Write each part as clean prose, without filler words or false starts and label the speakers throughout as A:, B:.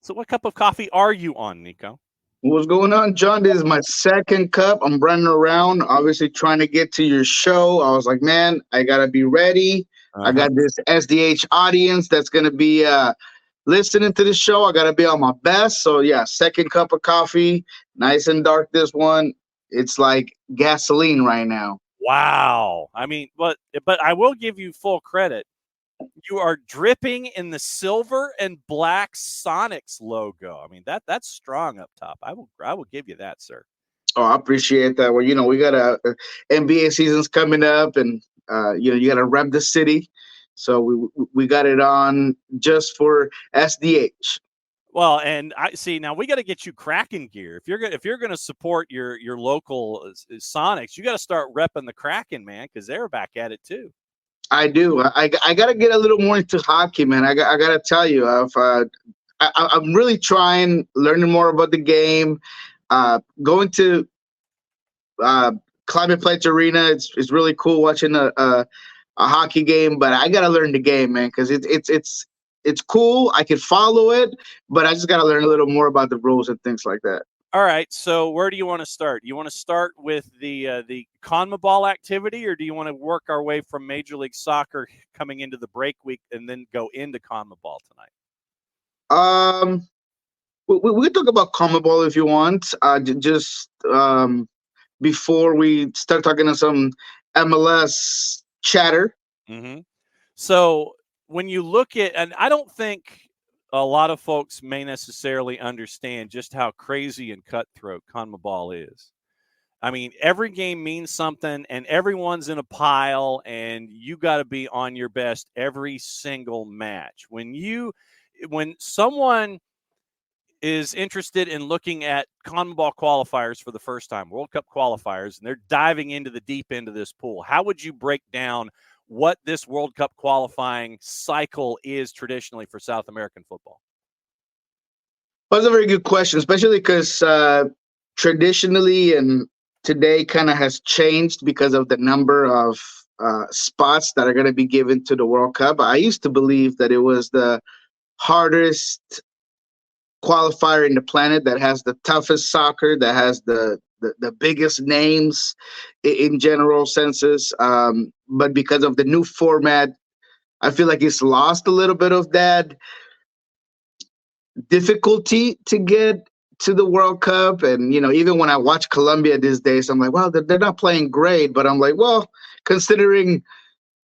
A: So what cup of coffee are you on, Niko?
B: What's going on, John? This is my second cup. I'm running around, obviously trying to get to your show. I was like, man, I gotta be ready. I
A: Uh-huh.
B: got this SDH audience that's gonna be listening to the show. I gotta be on my best. So yeah, second cup of coffee, nice and dark. This one, it's like gasoline right now.
A: Wow. I mean, but I will give you full credit. You are dripping in the silver and black Sonics logo. I mean, that's strong up top. I will give you that, sir.
B: Oh, I appreciate that. Well, we got NBA season's coming up, and you got to rep the city. So we got it on just for SDH.
A: Well, and I see now we got to get you Kraken gear. If you're going to support your local Sonics, you got to start repping the Kraken, man, because they're back at it too.
B: I do. I got to get a little more into hockey, man. I got to tell you, I'm really trying, learning more about the game. Going to uh, Climate Pledge Arena. It's really cool watching a hockey game, but I got to learn the game, man, because it's cool. I can follow it, but I just got to learn a little more about the rules and things like that.
A: All right, so where do you want to start? You want to start with the CONMEBOL activity, or do you want to work our way from Major League Soccer coming into the break week and then go into CONMEBOL tonight?
B: We can talk about CONMEBOL if you want. Just before we start talking to some MLS chatter.
A: Mm-hmm. So when you look at, and I don't think a lot of folks may necessarily understand just how crazy and cutthroat CONMEBOL is. I mean, every game means something, and everyone's in a pile, and you got to be on your best every single match. When someone is interested in looking at CONMEBOL qualifiers for the first time, World Cup qualifiers, and they're diving into the deep end of this pool, how would you break down what this World Cup qualifying cycle is traditionally for South American football?
B: Well, that's a very good question, especially because traditionally and today kind of has changed because of the number of spots that are going to be given to the World Cup. I used to believe that it was the hardest qualifier in the planet, that has the toughest soccer, that has the biggest names in general senses. But because of the new format, I feel like it's lost a little bit of that difficulty to get to the World Cup. And, even when I watch Colombia these days, I'm like, wow, they're not playing great. But I'm like, well, considering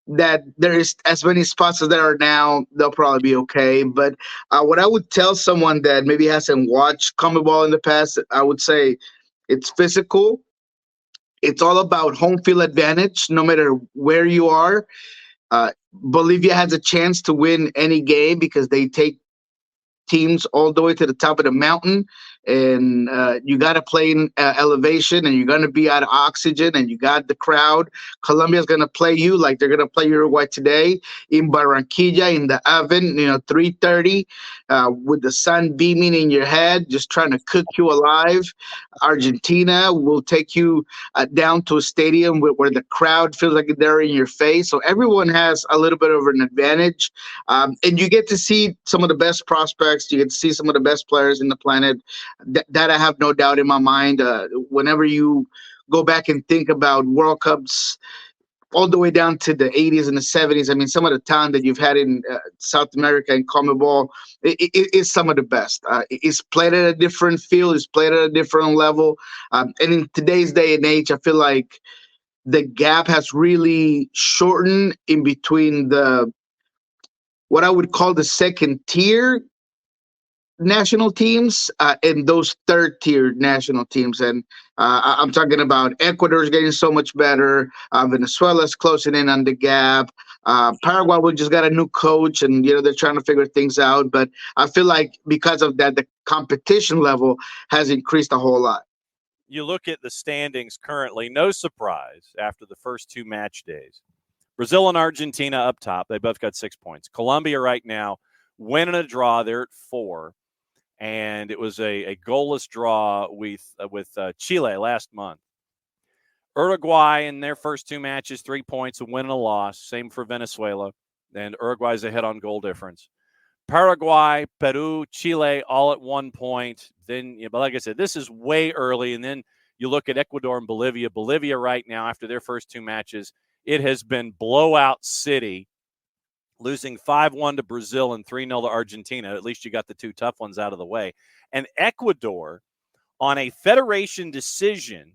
B: that there is as many spots as there are now, they'll probably be okay. But what I would tell someone that maybe hasn't watched CONMEBOL in the past, I would say it's physical. It's all about home field advantage, no matter where you are. Bolivia has a chance to win any game because they take teams all the way to the top of the mountain, and you got to play in elevation, and you're going to be out of oxygen, and you got the crowd. Colombia's going to play you like they're going to play Uruguay today in Barranquilla in the oven, 3:30, with the sun beaming in your head, just trying to cook you alive. Argentina will take you down to a stadium where the crowd feels like they're in your face. So everyone has a little bit of an advantage, and you get to see some of the best prospects. You get to see some of the best players in the planet. That I have no doubt in my mind. Whenever you go back and think about World Cups all the way down to the 80s and the 70s, I mean, some of the talent that you've had in South America and CONMEBOL is some of the best. It's played at a different field. It's played at a different level. And in today's day and age, I feel like the gap has really shortened in between what I would call the second tier national teams and those third tier national teams. And I'm talking about Ecuador's getting so much better. Venezuela's closing in on the gap. Paraguay, we just got a new coach, and they're trying to figure things out. But I feel like because of that, the competition level has increased a whole lot.
A: You look at the standings currently, no surprise after the first two match days. Brazil and Argentina up top. They both got 6 points. Colombia right now, winning a draw. They're at 4. And it was a goalless draw with Chile last month. Uruguay in their first two matches, 3 points, a win and a loss. Same for Venezuela. And Uruguay's ahead on goal difference. Paraguay, Peru, Chile, all at one point. Then, but like I said, this is way early. And then you look at Ecuador and Bolivia. Bolivia right now, after their first two matches, it has been blowout city, losing 5-1 to Brazil and 3-0 to Argentina. At least you got the two tough ones out of the way. And Ecuador, on a federation decision,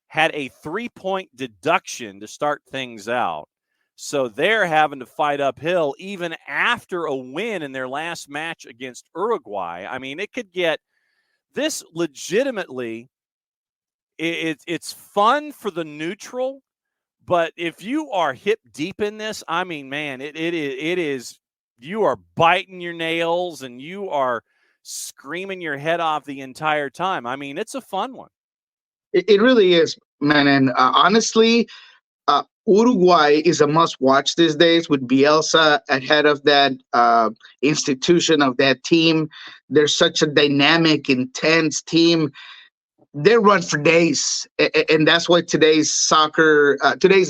A: had a 3-point deduction to start things out. So they're having to fight uphill even after a win in their last match against Uruguay. I mean, it could get this legitimately. It's fun for the neutral, but if you are hip deep in this, I mean, man, it is. You are biting your nails and you are screaming your head off the entire time. I mean, it's a fun one.
B: It really is, man. And honestly, Uruguay is a must-watch these days with Bielsa ahead of that institution of that team. They're such a dynamic, intense team. They run for days, and that's why today's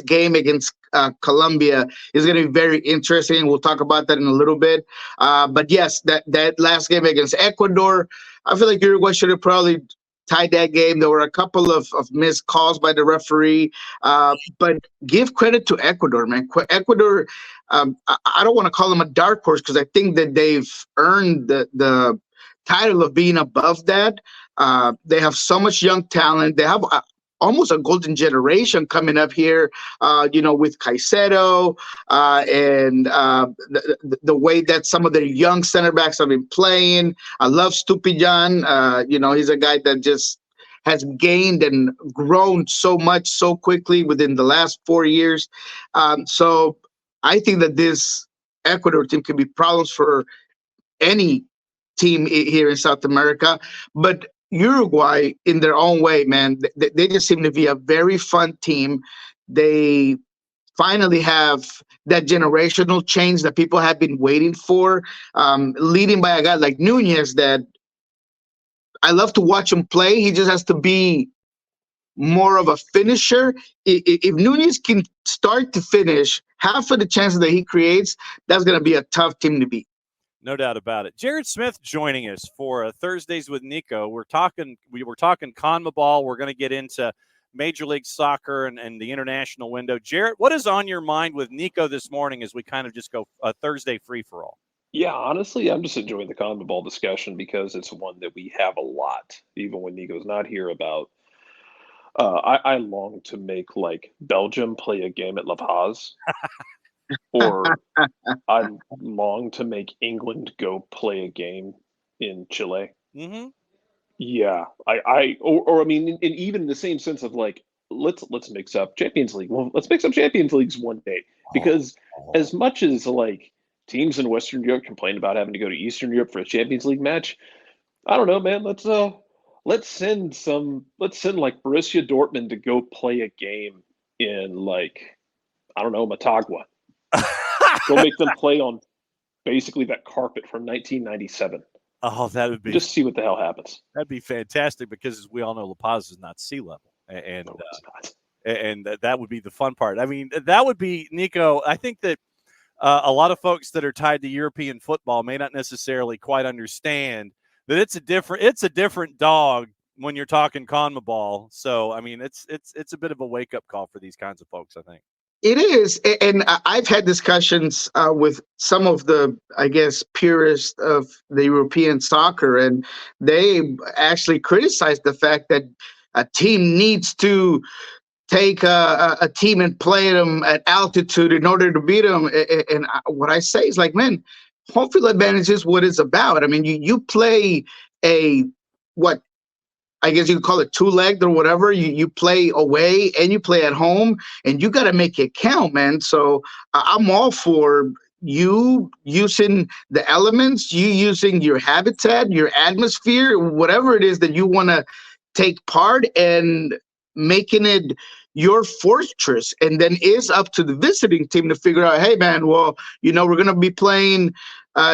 B: game against Colombia is going to be very interesting. We'll talk about that in a little bit. But yes, that last game against Ecuador, I feel like Uruguay should have probably tied that game. There were a couple of missed calls by the referee, but give credit to Ecuador, man. Ecuador, I don't want to call them a dark horse because I think that they've earned the title of being above that. They have so much young talent. They have almost a golden generation coming up here, with Caicedo and the way that some of their young center backs have been playing. I love Stupijan. He's a guy that just has gained and grown so much so quickly within the last 4 years. So I think that this Ecuador team could be problems for any team here in South America. But Uruguay, in their own way, man, they just seem to be a very fun team. They finally have that generational change that people have been waiting for, leading by a guy like Nunez that I love to watch him play. He just has to be more of a finisher. If Nunez can start to finish half of the chances that he creates, that's going to be a tough team to beat.
A: No doubt about it. Jarrett Smith joining us for Thursdays with Niko. We were talking CONMEBOL. We're going to get into Major League Soccer and the international window. Jarrett, what is on your mind with Niko this morning as we kind of just go Thursday free-for-all?
C: Yeah, honestly, I'm just enjoying the CONMEBOL discussion because it's one that we have a lot, even when Niko's not here, about. I long to make, Belgium play a game at La Paz. Or I long to make England go play a game in Chile.
A: Mm-hmm.
C: Yeah, I mean, in even the same sense of let's mix up Champions League. Well, let's mix up Champions Leagues one day because as much as teams in Western Europe complain about having to go to Eastern Europe for a Champions League match, I don't know, man. Let's send Borussia Dortmund to go play a game in I don't know, Motagua. Go make them play on basically that carpet from 1997.
A: Oh, that would be
C: just see what the hell happens.
A: That'd be fantastic because, as we all know, La Paz is not sea level, and
C: No, it's not.
A: And that would be the fun part. I mean, that would be, Niko. I think that a lot of folks that are tied to European football may not necessarily quite understand that it's a different dog when you're talking CONMEBOL. So, I mean, it's a bit of a wake up call for these kinds of folks, I think.
B: It is, and I've had discussions with some of the, I guess, purists of the European soccer, and they actually criticize the fact that a team needs to take a team and play them at altitude in order to beat them. And what I say is man, home field advantage is what it's about. I mean, you play I guess you could call it two-legged or whatever. You play away and you play at home, and you got to make it count, man. So I'm all for you using the elements, you using your habitat, your atmosphere, whatever it is that you want to take part and making it your fortress. And then it's up to the visiting team to figure out, hey, man, well, we're going to be playing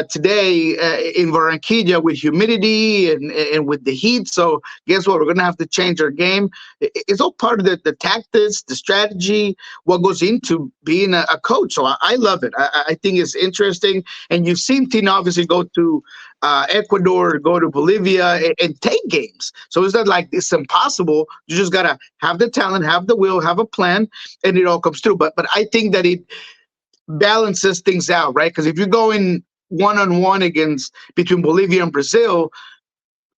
B: today in Barranquilla with humidity and with the heat. So guess what? We're going to have to change our game. It's all part of the tactics, the strategy, what goes into being a coach. So I love it. I think it's interesting. And you've seen Tina obviously go to Ecuador, go to Bolivia, and take games. So it's not like it's impossible. You just got to have the talent, have the will, have a plan, and it all comes through. But I think that it balances things out, right? Because if you're going one-on-one against between Bolivia and Brazil,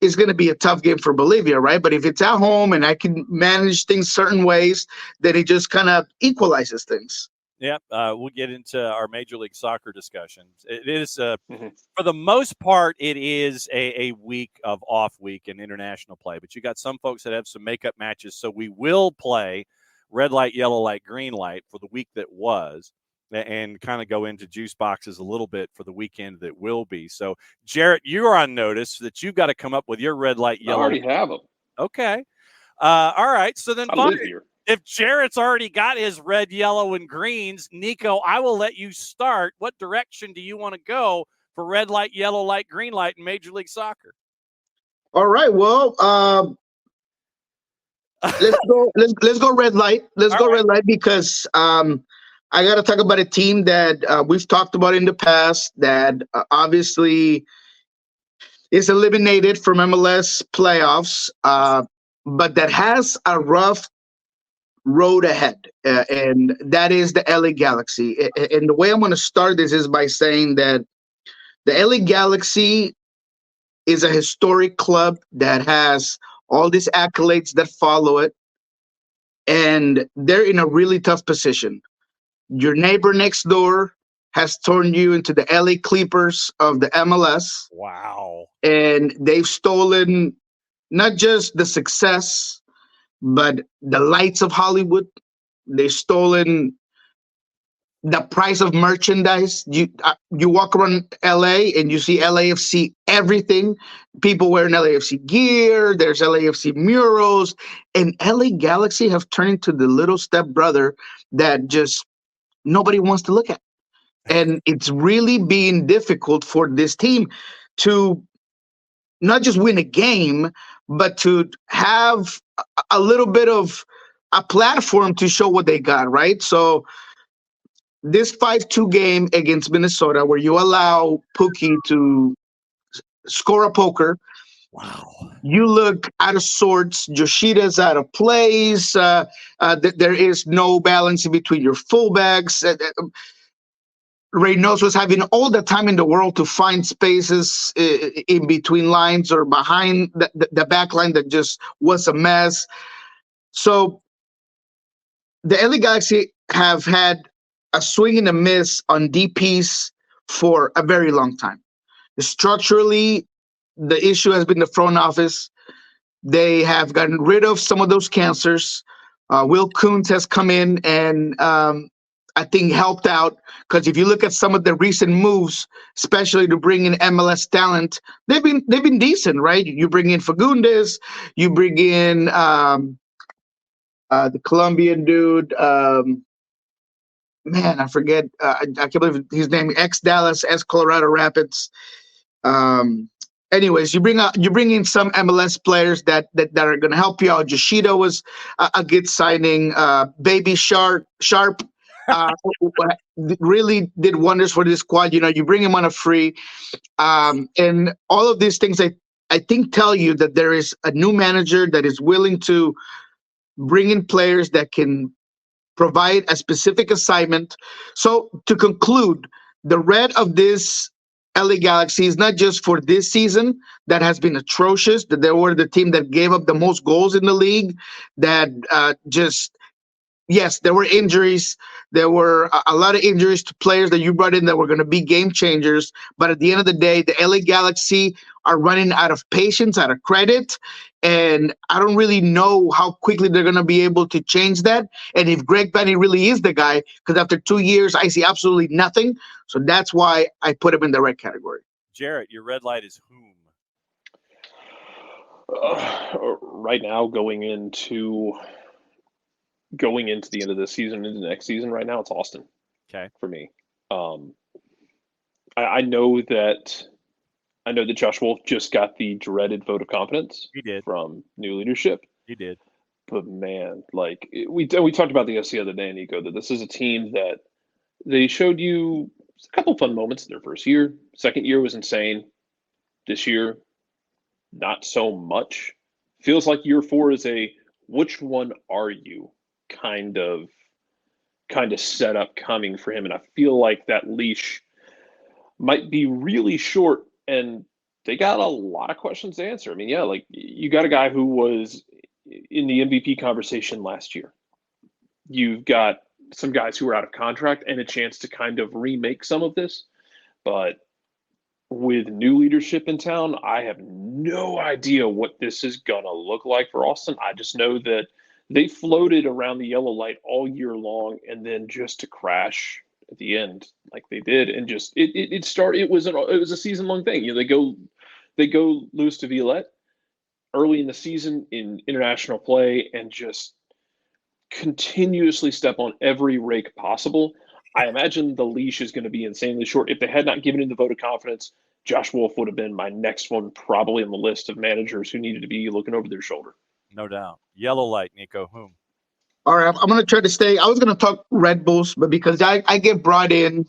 B: it's going to be a tough game for Bolivia, right? But if it's at home and I can manage things certain ways, then it just kind of equalizes things.
A: Yep, we'll get into our Major League Soccer discussions. It is, for the most part, it is a week of off week in international play. But you got some folks that have some makeup matches, so we will play red light, yellow light, green light for the week that was, and kind of go into juice boxes a little bit for the weekend that will be. So, Jarrett, you are on notice that you've got to come up with your red light, yellow.
C: I already have them.
A: Okay. All right. So then,
C: I live here.
A: If Jarrett's already got his red, yellow, and greens, Niko, I will let you start. What direction do you want to go for red light, yellow light, green light in Major League Soccer?
B: All right. Well, let's go. Let's go red light. Let's go red light because I got to talk about a team that we've talked about in the past that obviously is eliminated from MLS playoffs, but that has a rough road ahead, and that is the LA Galaxy. And the way I'm going to start this is by saying that the LA Galaxy is a historic club that has all these accolades that follow it, and they're in a really tough position. Your neighbor next door has turned you into the LA Clippers of the MLS.
A: Wow.
B: And they've stolen not just the success, but the lights of Hollywood. They've stolen the price of merchandise. You walk around LA and you see LAFC everything. People wearing LAFC gear. There's LAFC murals, and LA Galaxy have turned into the little stepbrother that just nobody wants to look at. And it's really being difficult for this team to not just win a game, but to have a little bit of a platform to show what they got, right? So this 5-2 game against Minnesota, where you allow Pookie to score a poker,
A: wow,
B: you look out of sorts. Yoshida's out of place. There is no balance in between your fullbacks. Reynoso was having all the time in the world to find spaces in between lines or behind the back line that just was a mess. So the LA Galaxy have had a swing and a miss on DPs for a very long time. Structurally, the issue has been the front office. They have gotten rid of some of those cancers. Will Kuntz has come in and I think helped out, because if you look at some of the recent moves, especially to bring in MLS talent, they've been decent, right? You bring in Fagundes, you bring in the Colombian dude. Man, I forget. I can't believe his name. Ex-Dallas, ex-Colorado Rapids. Anyways, you bring in some MLS players that are going to help you out. Yoshida was a good signing. Baby Sharp really did wonders for this squad. You bring him on a free, and all of these things I think tell you that there is a new manager that is willing to bring in players that can provide a specific assignment. So to conclude, the red of this LA Galaxy is not just for this season that has been atrocious, that they were the team that gave up the most goals in the league, that yes, there were injuries. There were a lot of injuries to players that you brought in that were going to be game changers. But at the end of the day, the LA Galaxy are running out of patience, out of credit. And I don't really know how quickly they're going to be able to change that. And if Greg Benny really is the guy, because after 2 years, I see absolutely nothing. So that's why I put him in the red category.
A: Jarrett, your red light is whom?
C: Right now, going into the end of this season, into the next season, right now, it's Austin.
A: Okay.
C: For me. I know that Josh Wolf just got the dreaded vote of confidence
A: He did.
C: from new leadership.
A: He did.
C: But man, like we talked about this the other day, Nico, that this is a team that they showed you a couple fun moments in their first year. Second year was insane. This year, not so much. Feels like year 4 is a which one are you kind of setup coming for him, and I feel like that leash might be really short, and they got a lot of questions to answer. I mean, yeah, like you got a guy who was in the MVP conversation last year. You've got some guys who are out of contract and a chance to kind of remake some of this, but with new leadership in town, I have no idea what this is going to look like for Austin. I just know that they floated around the yellow light all year long, and then just to crash at the end like they did, and just it started. It was a season long thing. You know, they go lose to Violet early in the season in international play, and just continuously step on every rake possible. I imagine the leash is going to be insanely short. If they had not given him the vote of confidence, Josh Wolf would have been my next one, probably on the list of managers who needed to be looking over their shoulder.
A: No doubt. Yellow light, Nico. Whom?
B: All right, I'm going to try to stay. I was going to talk Red Bulls, but because I get brought in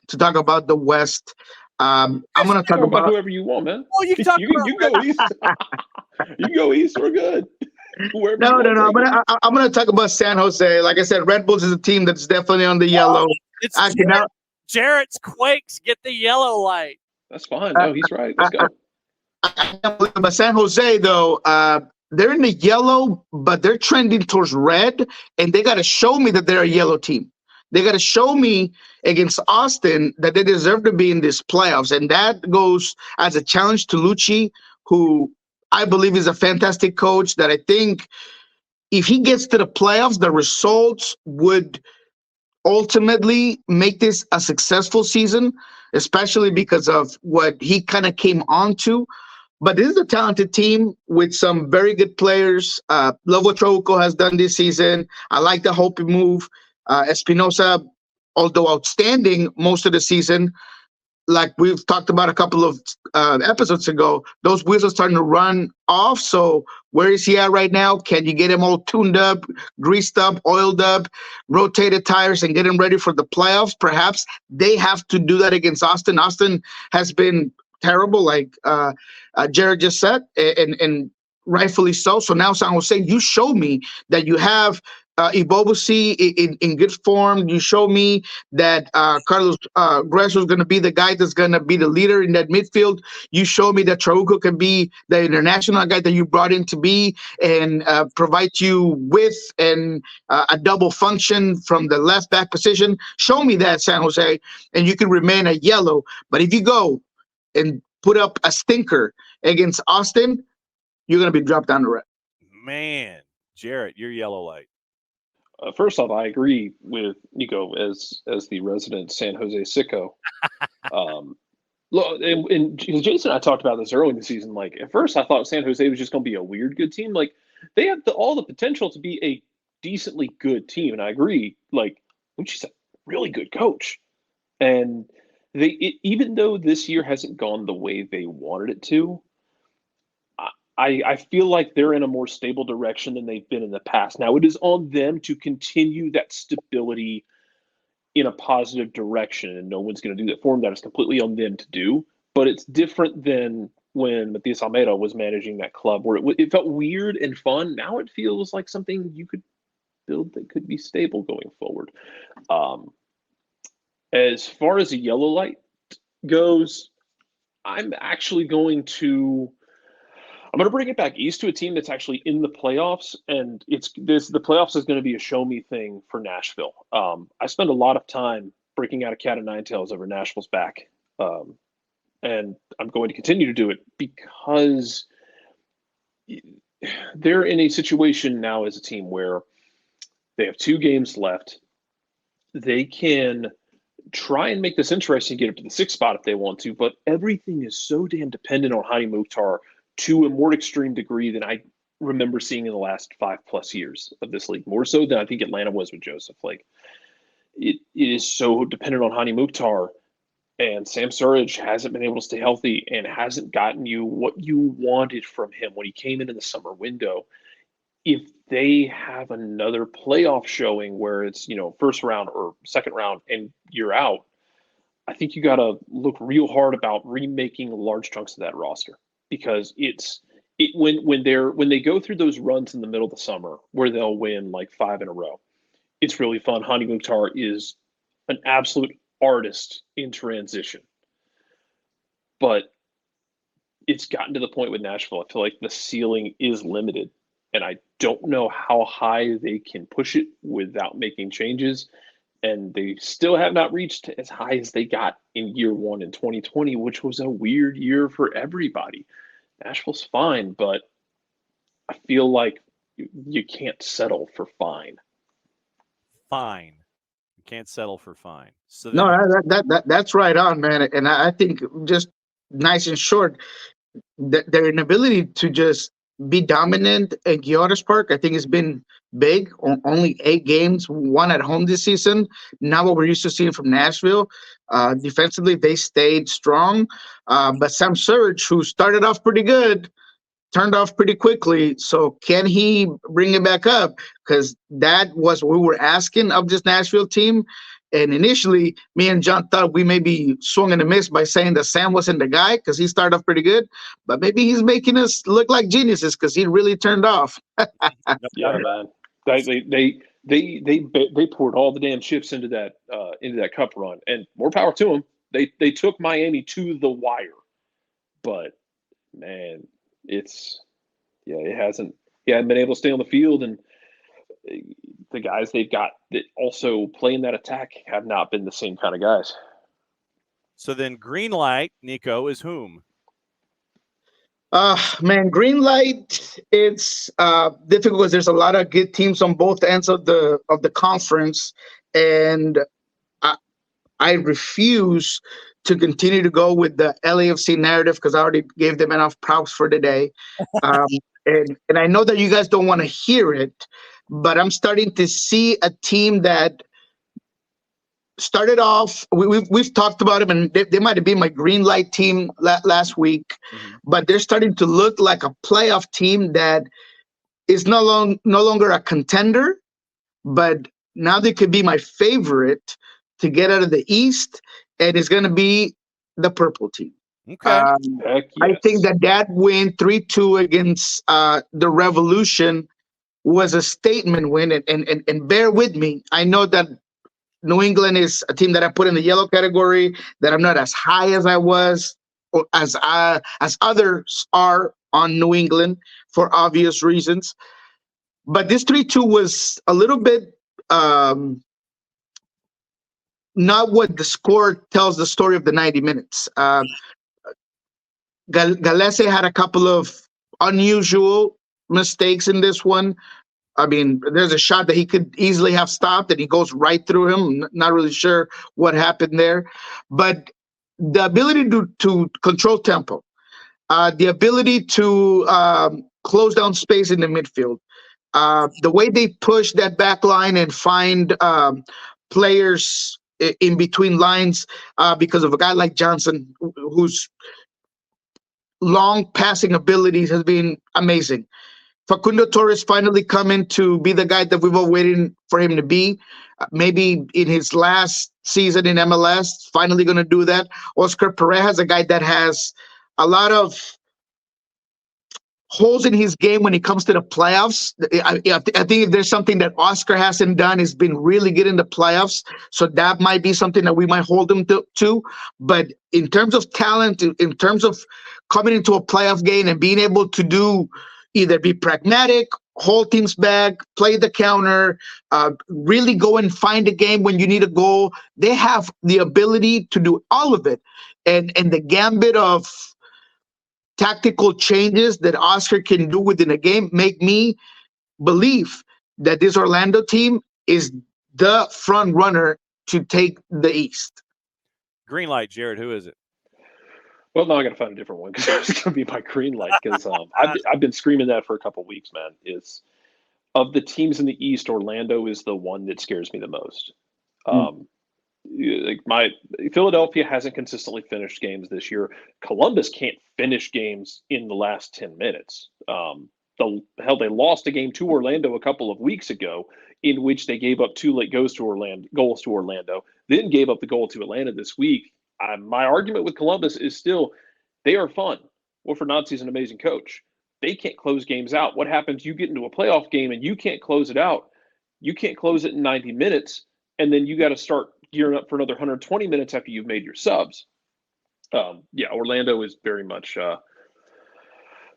B: to talk about the West, I'm going to talk about
C: whoever you want, man.
A: Oh, you can talk
C: you go east. You can go east. We're good.
B: No. I'm gonna talk about San Jose. Like I said, Red Bulls is a team that's definitely on the yellow.
A: It's Jarrett's Quakes get the yellow light.
C: That's fine. No, he's right. Let's go.
B: But San Jose, though, they're in the yellow, but they're trending towards red, and they got to show me that they're a yellow team. They got to show me against Austin that they deserve to be in these playoffs, and that goes as a challenge to Lucci, who I believe is a fantastic coach. That I think if he gets to the playoffs, the results would ultimately make this a successful season, especially because of what he kind of came on to. But this is a talented team with some very good players. Love what Trauco has done this season. I like the Hopi move. Espinosa, although outstanding most of the season, like we've talked about a couple of episodes ago, those wheels are starting to run off. So where is he at right now? Can you get him all tuned up, greased up, oiled up, rotated tires, and get him ready for the playoffs? Perhaps they have to do that against Austin. Austin has been terrible, like Jarrett just said, and rightfully so. So now San Jose, you show me that you have Ibobusi in good form. You show me that Carlos Gresso is going to be the guy that's going to be the leader in that midfield. You show me that Trauco can be the international guy that you brought in to be and provide you with a double function from the left back position. Show me that, San Jose, and you can remain a yellow. But if you go and put up a stinker against Austin, you're going to be dropped down the red.
A: Man, Jarrett, you're yellow light.
C: First off, I agree with Nico as the resident San Jose sicko. Look, and Jason and I talked about this early in the season. Like, at first, I thought San Jose was just going to be a weird good team. Like, they have all the potential to be a decently good team, and I agree. Like, Lucci's a really good coach, and even though this year hasn't gone the way they wanted it to, I feel like they're in a more stable direction than they've been in the past. Now, it is on them to continue that stability in a positive direction, and no one's going to do that for them. That is completely on them to do. But it's different than when Matias Almeida was managing that club, where it felt weird and fun. Now it feels like something you could build that could be stable going forward. As far as the yellow light goes, I'm going to bring it back east to a team that's actually in the playoffs, and the playoffs is going to be a show me thing for Nashville. I spend a lot of time breaking out a cat of nine tails over Nashville's back, and I'm going to continue to do it because they're in a situation now as a team where they have 2 games left. They can try and make this interesting, get up to the 6th spot if they want to, but everything is so damn dependent on Hany Mukhtar to a more extreme degree than I remember seeing in the last 5+ years of this league, more so than I think Atlanta was with Joseph. Like, it is so dependent on Hany Mukhtar, And Sam Surridge hasn't been able to stay healthy and hasn't gotten you what you wanted from him when he came in the summer window. If they have another playoff showing where it's, first round or second round and you're out, I think you got to look real hard about remaking large chunks of that roster, because when they go through those runs in the middle of the summer where they'll win like 5 in a row, it's really fun. Hany Mukhtar is an absolute artist in transition, but it's gotten to the point with Nashville. I feel like the ceiling is limited, and I don't know how high they can push it without making changes. And they still have not reached as high as they got in year one in 2020, which was a weird year for everybody. Nashville's fine, but I feel like you can't settle for fine.
A: Fine. You can't settle for fine. So
B: No, that's right on, man. And I think, just nice and short, their inability to just be dominant at Georges Park, I think, has been big. Only 8 games won at home this season. Not what we're used to seeing from Nashville. Defensively, they stayed strong. But Sam Surridge, who started off pretty good, turned off pretty quickly. So can he bring it back up? Because that was what we were asking of this Nashville team. And initially, me and John thought we maybe swung and a miss by saying that Sam wasn't the guy, because he started off pretty good. But maybe he's making us look like geniuses, because he really turned off.
C: Yeah, man. They poured all the damn chips into that cup run, and more power to them. They took Miami to the wire, but man, it hasn't been able to stay on the field, and the guys they've got that also play in that attack have not been the same kind of guys.
A: So then green light, Niko, is whom?
B: Man, green light, it's difficult because there's a lot of good teams on both ends of the conference, and I refuse to continue to go with the LAFC narrative, because I already gave them enough props for today. And I know that you guys don't want to hear it, but I'm starting to see a team that started off, we've talked about them, and they might have been my green light team last week, but they're starting to look like a playoff team that is no longer a contender, but now they could be my favorite to get out of the East, and it's going to be the purple team.
A: Okay.
C: Heck yes.
B: I think that win 3-2 against the Revolution was a statement win, and bear with me. I know that New England is a team that I put in the yellow category, that I'm not as high as I was, or as others are on New England, for obvious reasons. But this 3-2 was a little bit not what the score tells the story of the 90 minutes. Galese had a couple of unusual mistakes in this one. I mean, there's a shot that he could easily have stopped, and he goes right through him. Not really sure what happened there. But the ability to control tempo, the ability to close down space in the midfield, the way they push that back line and find players in between lines, because of a guy like Johnson, whose long passing abilities has been amazing. Facundo Torres finally coming to be the guy that we've all waiting for him to be. Maybe in his last season in MLS, finally going to do that. Oscar Pareja is a guy that has a lot of holes in his game when it comes to the playoffs. I think if there's something that Oscar hasn't done, is been really good in the playoffs. So that might be something that we might hold him to. But in terms of talent, in terms of coming into a playoff game and being able to do either be pragmatic, hold teams back, play the counter, really go and find a game when you need a goal, they have the ability to do all of it. And the gambit of tactical changes that Oscar can do within a game make me believe that this Orlando team is the front runner to take the East.
A: Green light, Jarrett. Who is it?
C: Well, now I got to find a different one, because it's going to be my green light. Because I've been screaming that for a couple of weeks, man. Is of the teams in the East, Orlando is the one that scares me the most. Like Philadelphia hasn't consistently finished games this year. Columbus can't finish games in the last 10 minutes. They lost a game to Orlando a couple of weeks ago in which they gave up 2 late goals to Orlando, then gave up the goal to Atlanta this week. My argument with Columbus is still they are fun. Wilfred Nancy's an amazing coach. They can't close games out. What happens? You get into a playoff game and you can't close it out. You can't close it in 90 minutes, and then you got to start gearing up for another 120 minutes after you've made your subs. Orlando is very much in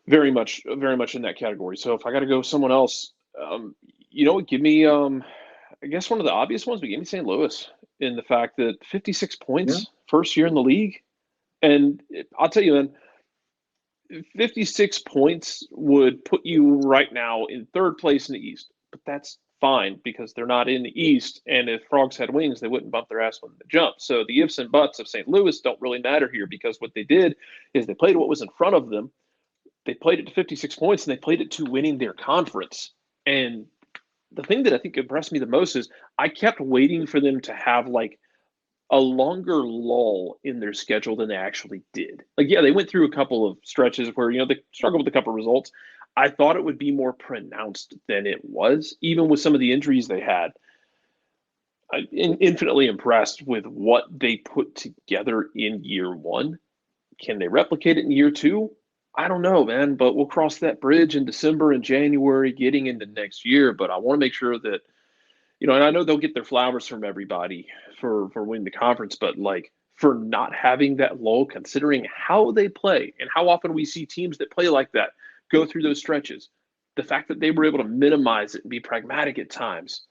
C: that category. So if I got to go someone else, give me, I guess one of the obvious ones, but give me St. Louis in the fact that 56 points, first year in the league. And I'll tell you, man, 56 points would put you right now in third place in the East, but that's fine because they're not in the East, and if frogs had wings, they wouldn't bump their ass when they jump. So the ifs and buts of St. Louis don't really matter here because what they did is they played what was in front of them. They played it to 56 points, and they played it to winning their conference. And the thing that I think impressed me the most is I kept waiting for them to have like a longer lull in their schedule than they actually did. Like, yeah, they went through a couple of stretches where, they struggled with a couple of results. I thought it would be more pronounced than it was, even with some of the injuries they had. I'm infinitely impressed with what they put together in year one. Can they replicate it in year two? I don't know, man, but we'll cross that bridge in December and January getting into next year. But I want to make sure that, and I know they'll get their flowers from everybody for winning the conference, but like for not having that lull, considering how they play and how often we see teams that play like that go through those stretches, the fact that they were able to minimize it and be pragmatic at times,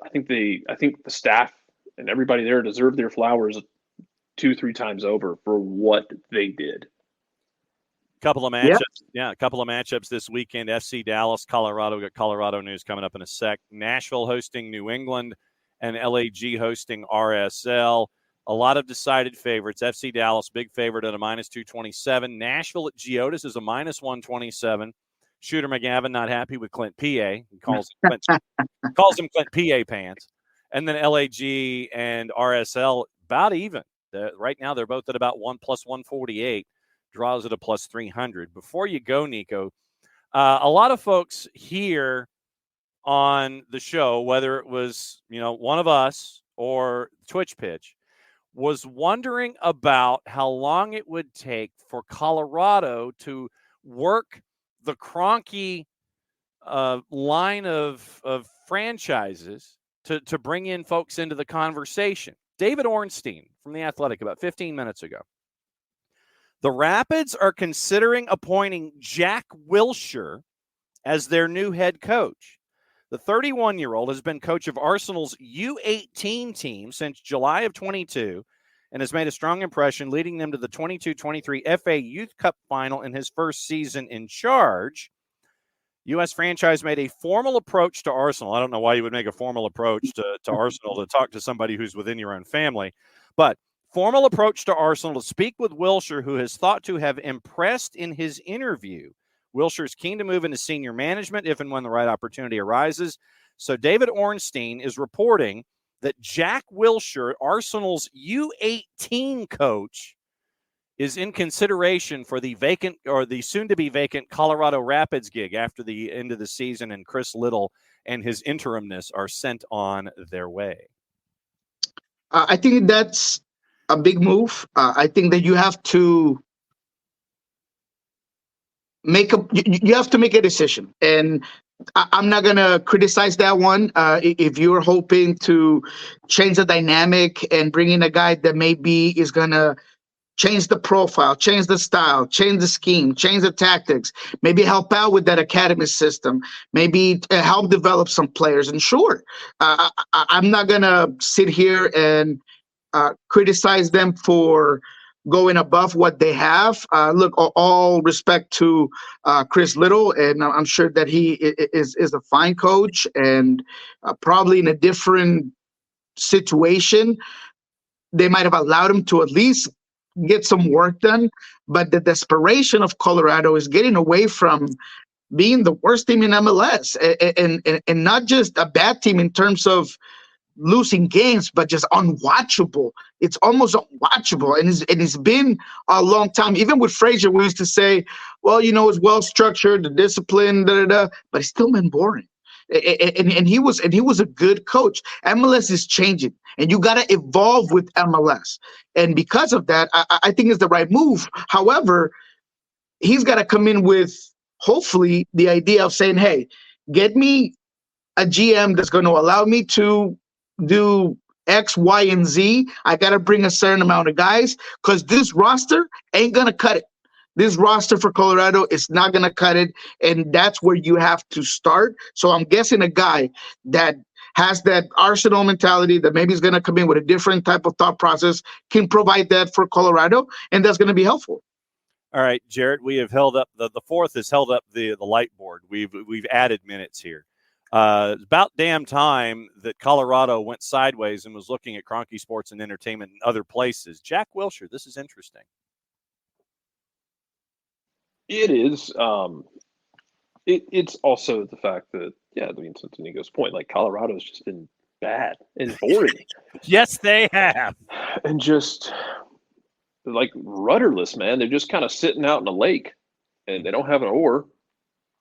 C: I think the staff and everybody there deserve their flowers 2-3 times over for what they did.
A: Couple of matchups this weekend. FC Dallas, Colorado. Got Colorado news coming up in a sec. Nashville hosting New England, and LAG hosting RSL. A lot of decided favorites. FC Dallas, big favorite at a -227. Nashville at Geodis is a -127. Shooter McGavin not happy with Clint P.A. He calls him Clint P.A. pants. And then LAG and RSL about even. Right now they're both at about 1 + 148. Draws at a +300. Before you go, Niko, a lot of folks here on the show, whether it was one of us or Twitch Pitch, was wondering about how long it would take for Colorado to work the Kroenke line of franchises to bring in folks into the conversation. David Ornstein from The Athletic about 15 minutes ago. The Rapids are considering appointing Jack Wilshere as their new head coach. The 31-year-old has been coach of Arsenal's U18 team since July of 22 and has made a strong impression, leading them to the 22-23 FA Youth Cup final in his first season in charge. U.S. franchise made a formal approach to Arsenal. I don't know why you would make a formal approach to Arsenal to talk to somebody who's within your own family, but formal approach to Arsenal to speak with Wilshere, who has thought to have impressed in his interview. Wilshere is keen to move into senior management if and when the right opportunity arises. So David Ornstein is reporting that Jack Wilshere, Arsenal's U18 coach, is in consideration for the vacant or the soon-to-be vacant Colorado Rapids gig after the end of the season, and Chris Little and his interimness are sent on their way.
B: I think that's a big move. I think that you have to make a decision, and I'm not gonna criticize that one. If you're hoping to change the dynamic and bring in a guy that maybe is gonna change the profile, change the style, change the scheme, change the tactics, maybe help out with that academy system, maybe help develop some players. And sure, I'm not gonna sit here and criticize them for going above what they have. Look, all respect to Chris Little, and I'm sure that he is a fine coach, and probably in a different situation, they might have allowed him to at least get some work done. But the desperation of Colorado is getting away from being the worst team in MLS, and not just a bad team in terms of losing games, but just unwatchable. It's almost unwatchable, and it's been a long time. Even with Frazier, we used to say, well, it's well structured, the discipline, but it's still been boring. And he was a good coach. MLS is changing, and you got to evolve with MLS. And because of that, I think it's the right move. However, he's got to come in with hopefully the idea of saying, hey, get me a GM that's going to allow me to do X, Y, and Z. I got to bring a certain amount of guys because this roster ain't going to cut it. This roster for Colorado is not going to cut it, and that's where you have to start. So I'm guessing a guy that has that Arsenal mentality that maybe is going to come in with a different type of thought process can provide that for Colorado, and that's going to be helpful.
A: All right, Jarrett, we have held up the fourth has held up the light board. We've added minutes here. It's about damn time that Colorado went sideways and was looking at Kroenke Sports and Entertainment and other places. Jack Wilshere, this is interesting.
C: It is. It's also the fact that, to Niko's point, like Colorado's just been bad and boring.
A: Yes, they have.
C: And just like rudderless, man. They're just kind of sitting out in a lake, and they don't have an oar.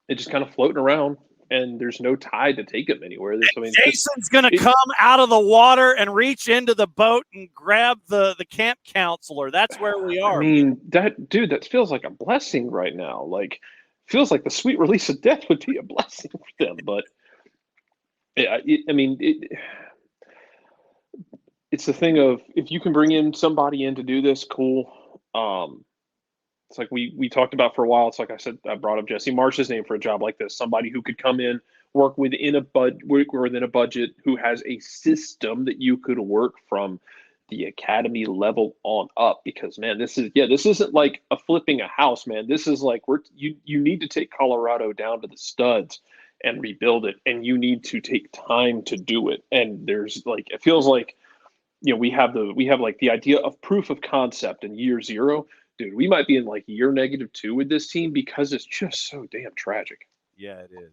C: They're just kind of floating around, and there's no tide to take them anywhere.
A: Jason's going to come out of the water and reach into the boat and grab the camp counselor. That's where we are.
C: I mean, that feels like a blessing right now. Like, feels like the sweet release of death would be a blessing for them. But it's the thing of, if you can bring in somebody in to do this, cool. It's like we talked about for a while. It's like I said, I brought up Jesse Marsh's name for a job like this. Somebody who could come in, work within a budget, who has a system that you could work from the academy level on up. Because, man, this isn't like a flipping a house, man. This is like you need to take Colorado down to the studs and rebuild it, and you need to take time to do it. And there's like, it feels like, we have like the idea of proof of concept in year zero. Dude, we might be in like year -2 with this team because it's just so damn tragic.
A: Yeah, it is.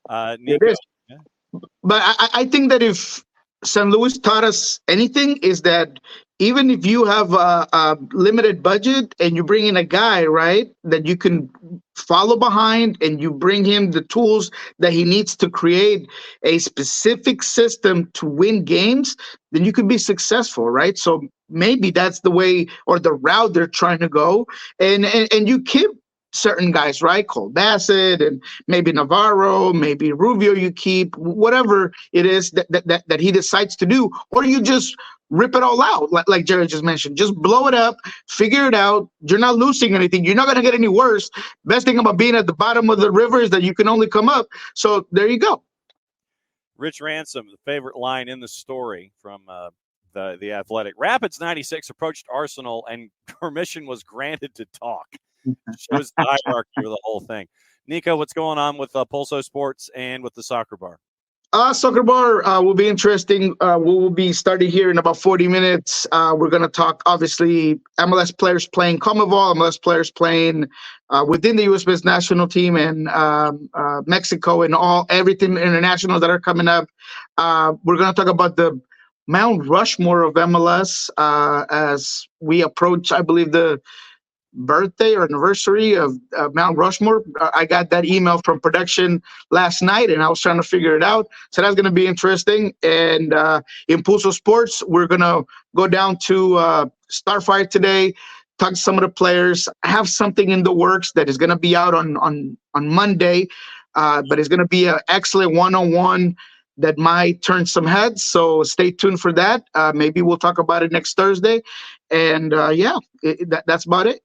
A: Niko,
B: it is. Yeah. But I think that if St. Louis taught us anything, is that even if you have a limited budget and you bring in a guy, right, that you can follow behind, and you bring him the tools that he needs to create a specific system to win games, then you can be successful, right? So maybe that's the way or the route they're trying to go. And you keep certain guys, right? Cole Bassett and maybe Navarro, maybe Rubio, you keep whatever it is that he decides to do, or you just rip it all out, like Jarrett just mentioned. Just blow it up, figure it out. You're not losing anything. You're not going to get any worse. Best thing about being at the bottom of the river is that you can only come up. So there you go.
A: Rich Ransom, the favorite line in the story from the Athletic. Rapids 96 approached Arsenal, and permission was granted to talk. Shows the hierarchy of the whole thing. Niko, what's going on with Pulso Sports and with the Soccer Bar?
B: Soccer Bar will be interesting. We will be starting here in about 40 minutes. We're going to talk, obviously, MLS players playing CONMEBOL, MLS players playing within the U.S. men's national team, and Mexico, and everything international that are coming up. We're going to talk about the Mount Rushmore of MLS as we approach, I believe, the birthday or anniversary of Mount Rushmore. I got that email from production last night, and I was trying to figure it out. So that's going to be interesting. And in Pulso Sports, we're going to go down to Starfire today, talk to some of the players. I have something in the works that is going to be out on Monday, but it's going to be an excellent one-on-one that might turn some heads. So stay tuned for that. Maybe we'll talk about it next Thursday. And that's about it.